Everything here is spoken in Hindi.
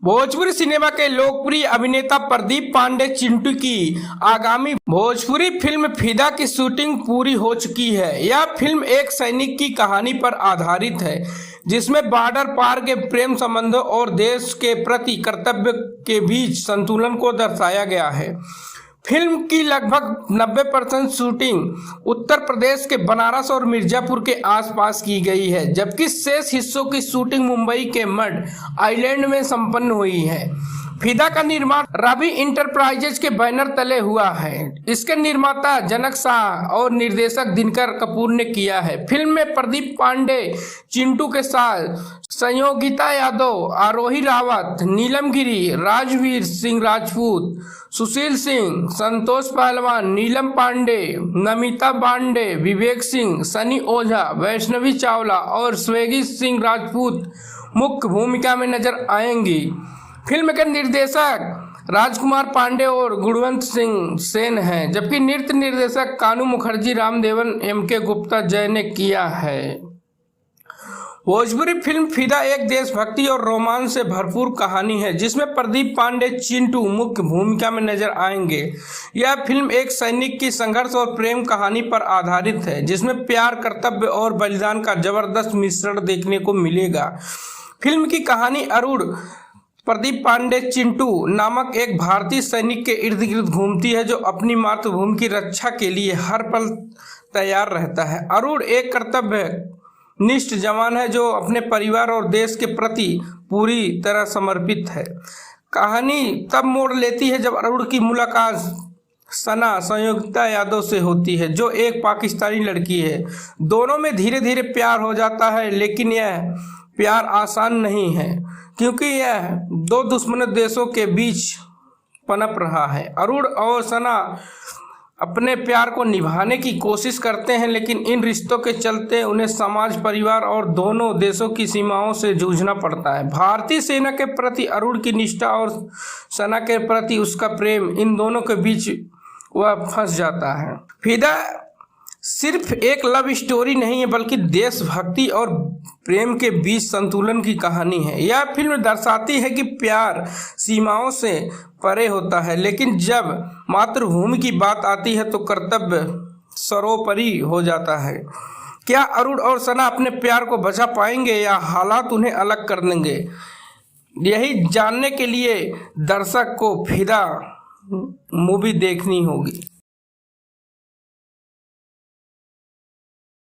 भोजपुरी सिनेमा के लोकप्रिय अभिनेता प्रदीप पांडे चिंटू की आगामी भोजपुरी फिल्म फिदा की शूटिंग पूरी हो चुकी है। यह फिल्म एक सैनिक की कहानी पर आधारित है जिसमें बॉर्डर पार के प्रेम संबंधों और देश के प्रति कर्तव्य के बीच संतुलन को दर्शाया गया है। फिल्म की लगभग 90% शूटिंग उत्तर प्रदेश के बनारस और मिर्जापुर के आसपास की गई है, जबकि शेष हिस्सों की शूटिंग मुंबई के मड आइलैंड में संपन्न हुई है। फिदा का निर्माण रवि इंटरप्राइजेज के बैनर तले हुआ है। इसके निर्माता जनक शाह और निर्देशक दिनकर कपूर ने किया है। फिल्म में प्रदीप पांडे चिंटू के साथ संयोगिता यादव, आरोही रावत, नीलम गिरी, राजवीर सिंह राजपूत, सुशील सिंह, संतोष पहलवान, नीलम पांडे, नमिता पांडे, विवेक सिंह, सनी ओझा, वैष्णवी चावला और स्वेगी सिंह राजपूत मुख्य भूमिका में नजर आएंगी। फिल्म के निर्देशक राजकुमार पांडे और गुणवंत सिंह सेन हैं, जबकि नृत्य निर्देशक कानू मुखर्जी, रामदेवन, एम.के. गुप्ता जय ने किया है। भोजपुरी फिल्म फिदा एक देशभक्ति और रोमांच से भरपूर कहानी है जिसमें प्रदीप पांडे चिंटू मुख्य भूमिका में नजर आएंगे। यह फिल्म एक सैनिक की संघर्ष और प्रेम कहानी पर आधारित है जिसमें प्यार, कर्तव्य और बलिदान का जबरदस्त मिश्रण देखने को मिलेगा। फिल्म की कहानी अरुण प्रदीप पांडे चिंटू नामक एक भारतीय सैनिक के इर्द गिर्द घूमती है जो अपनी मातृभूमि की रक्षा के लिए हर पल तैयार रहता है। अरुण एक कर्तव्य निष्ठ जवान है जो अपने परिवार और देश के प्रति पूरी तरह समर्पित है। कहानी तब मोड़ लेती है जब अरुण की मुलाकात सना संयोगिता यादव से होती है जो एक पाकिस्तानी लड़की है। दोनों में धीरे धीरे प्यार हो जाता है, लेकिन यह प्यार आसान नहीं है क्योंकि यह दो दुश्मन देशों के बीच पनप रहा है। अरुण और सना अपने प्यार को निभाने की कोशिश करते हैं, लेकिन इन रिश्तों के चलते उन्हें समाज, परिवार और दोनों देशों की सीमाओं से जूझना पड़ता है। भारतीय सेना के प्रति अरुण की निष्ठा और सना के प्रति उसका प्रेम, इन दोनों के बीच वह फंस जाता है। फिदा सिर्फ एक लव स्टोरी नहीं है बल्कि देशभक्ति और प्रेम के बीच संतुलन की कहानी है। यह फिल्म दर्शाती है कि प्यार सीमाओं से परे होता है, लेकिन जब मातृभूमि की बात आती है तो कर्तव्य सर्वोपरि हो जाता है। क्या अरुण और सना अपने प्यार को बचा पाएंगे या हालात उन्हें अलग कर देंगे? यही जानने के लिए दर्शक को फिदा मूवी देखनी होगी।